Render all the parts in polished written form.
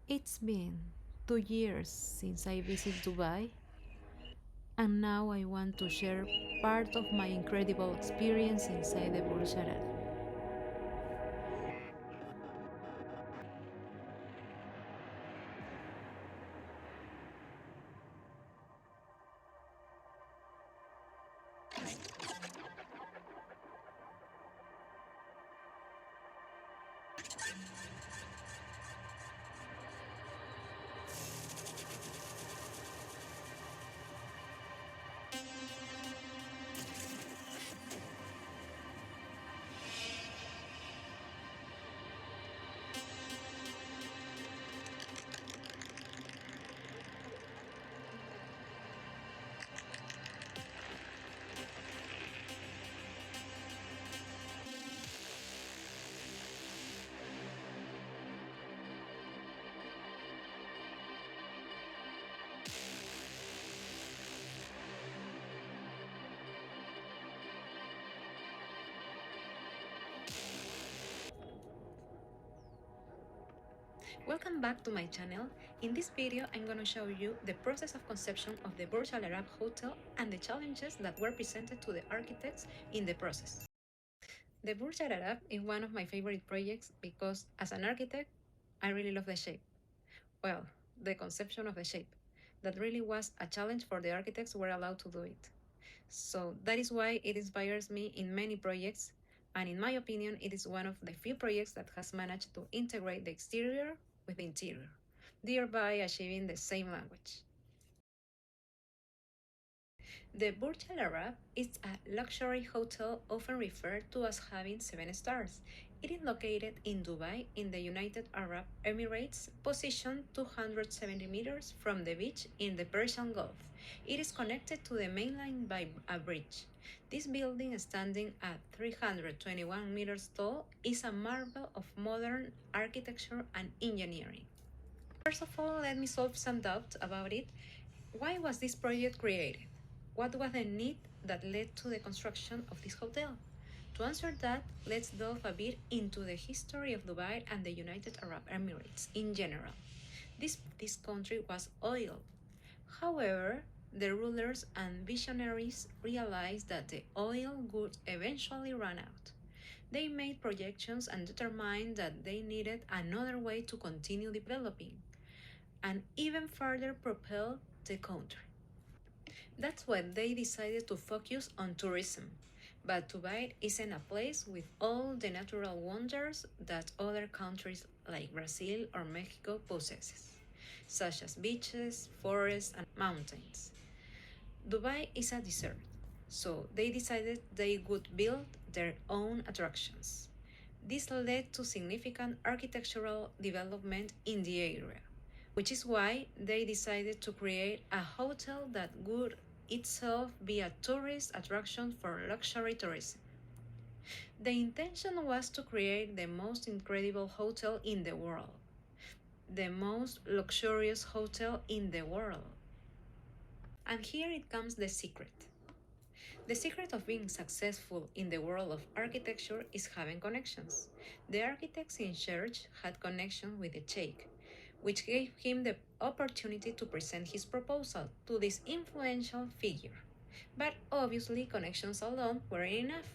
It's been 2 years since I visited Dubai, and now I want to share part of my incredible experience inside the Burj Al Arab. Welcome back to my channel. In this video, I'm going to show you the process of conception of the Burj Al Arab Hotel and the challenges that were presented to the architects in the process. The Burj Al Arab is one of my favorite projects because, as an architect, I really love the shape. Well, the conception of the shape. That really was a challenge for the architects who were allowed to do it. So that is why it inspires me in many projects, and in my opinion, it is one of the few projects that has managed to integrate the exterior with the interior, thereby achieving the same language. The Burj Al Arab is a luxury hotel often referred to as having 7 stars. It is located in Dubai, in the United Arab Emirates, positioned 270 meters from the beach in the Persian Gulf. It is connected to the mainland by a bridge. This building, standing at 321 meters tall, is a marvel of modern architecture and engineering. First of all, let me solve some doubt about it. Why was this project created? What was the need that led to the construction of this hotel? To answer that, let's delve a bit into the history of Dubai and the United Arab Emirates in general. This country was oil. However, the rulers and visionaries realized that the oil would eventually run out. They made projections and determined that they needed another way to continue developing and even further propel the country. That's when they decided to focus on tourism. But Dubai isn't a place with all the natural wonders that other countries like Brazil or Mexico possesses, such as beaches, forests, and mountains. Dubai is a desert, so they decided they would build their own attractions. This led to significant architectural development in the area, which is why they decided to create a hotel that would itself be a tourist attraction for luxury tourism. The intention was to create the most incredible hotel in the world, the most luxurious hotel in the world. And here it comes the secret. The secret of being successful in the world of architecture is having connections. The architects in charge had connection with the sheikh, which gave him the opportunity to present his proposal to this influential figure. But obviously, connections alone weren't enough.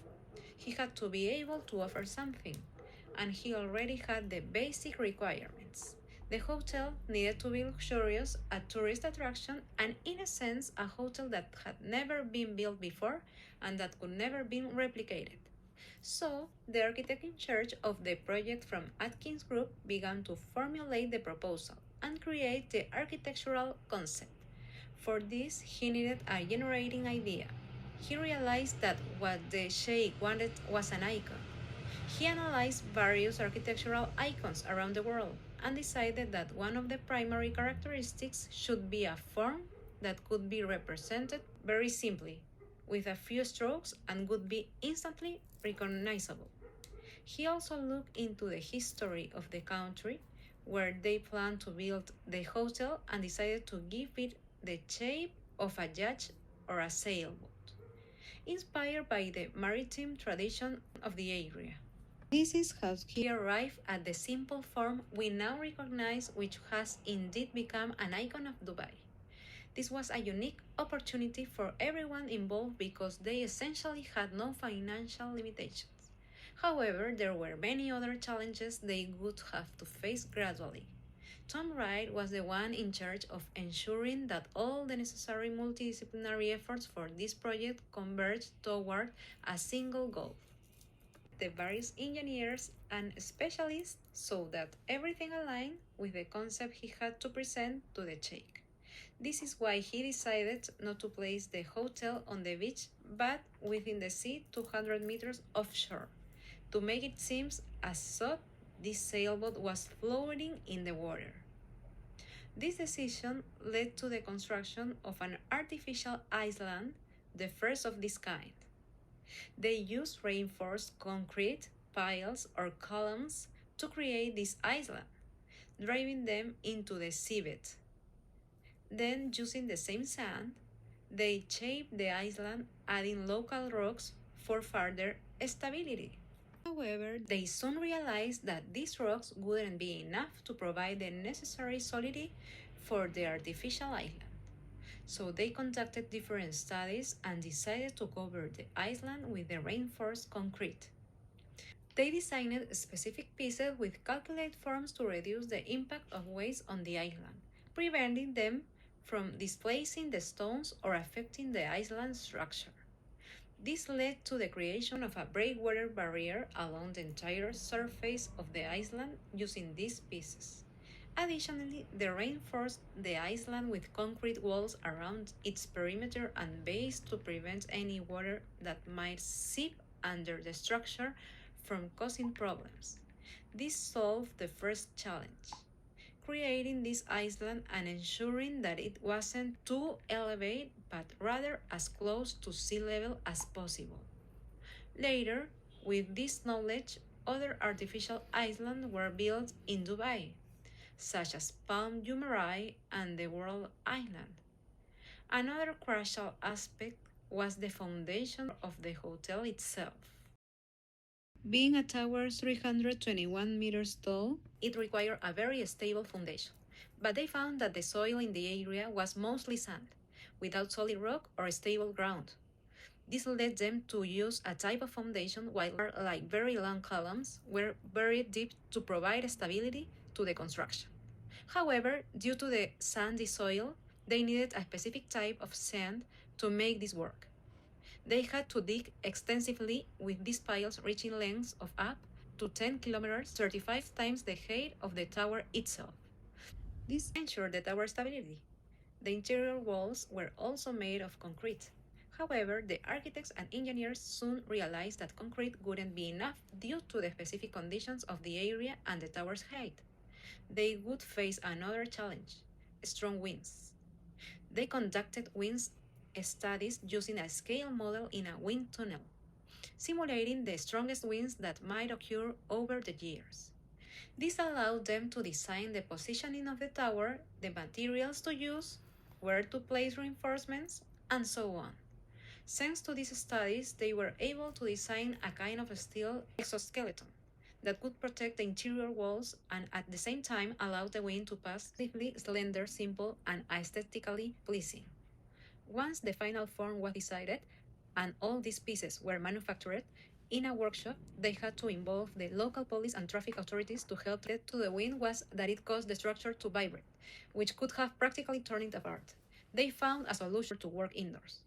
He had to be able to offer something, and he already had the basic requirements. The hotel needed to be luxurious, a tourist attraction, and in a sense, a hotel that had never been built before and that could never be replicated. So, the architect in charge of the project from Atkins Group began to formulate the proposal and create the architectural concept. For this, he needed a generating idea. He realized that what the sheikh wanted was an icon. He analyzed various architectural icons around the world and decided that one of the primary characteristics should be a form that could be represented very simply, with a few strokes, and would be instantly recognizable. He also looked into the history of the country where they planned to build the hotel and decided to give it the shape of a yacht or a sailboat, inspired by the maritime tradition of the area. This is how he arrived at the simple form we now recognize, which has indeed become an icon of Dubai. This was a unique opportunity for everyone involved because they essentially had no financial limitations. However, there were many other challenges they would have to face gradually. Tom Wright was the one in charge of ensuring that all the necessary multidisciplinary efforts for this project converged toward a single goal. The various engineers and specialists so that everything aligned with the concept he had to present to the Sheikh. This is why he decided not to place the hotel on the beach but within the sea 200 meters offshore, to make it seem as though this sailboat was floating in the water. This decision led to the construction of an artificial island, the first of this kind. They used reinforced concrete, piles, or columns to create this island, driving them into the seabed. Then, using the same sand, they shaped the island, adding local rocks for further stability. However, they soon realized that these rocks wouldn't be enough to provide the necessary solidity for the artificial island. So they conducted different studies and decided to cover the island with the reinforced concrete. They designed specific pieces with calculated forms to reduce the impact of waves on the island, preventing them from displacing the stones or affecting the island structure. This led to the creation of a breakwater barrier along the entire surface of the island using these pieces. Additionally, they reinforced the island with concrete walls around its perimeter and base to prevent any water that might seep under the structure from causing problems. This solved the first challenge, creating this island and ensuring that it wasn't too elevated but rather as close to sea level as possible. Later, with this knowledge, other artificial islands were built in Dubai, such as Palm Jumeirah and the World Island. Another crucial aspect was the foundation of the hotel itself. Being a tower 321 meters tall, it required a very stable foundation. But they found that the soil in the area was mostly sand, without solid rock or stable ground. This led them to use a type of foundation while like very long columns were buried deep to provide stability to the construction. However, due to the sandy soil, they needed a specific type of sand to make this work. They had to dig extensively with these piles reaching lengths of up to 10 kilometers, 35 times the height of the tower itself. This ensured the tower stability. The interior walls were also made of concrete. However, the architects and engineers soon realized that concrete wouldn't be enough due to the specific conditions of the area and the tower's height. They would face another challenge: strong winds. They conducted wind studies using a scale model in a wind tunnel, simulating the strongest winds that might occur over the years. This allowed them to design the positioning of the tower, the materials to use, where to place reinforcements, and so on. Thanks to these studies, they were able to design a kind of steel exoskeleton that could protect the interior walls and at the same time allow the wind to pass relatively slender, simple, and aesthetically pleasing. Once the final form was decided and all these pieces were manufactured in a workshop, they had to involve the local police and traffic authorities to help. To the wind was that it caused the structure to vibrate, which could have practically torn it apart. They found a solution to work indoors.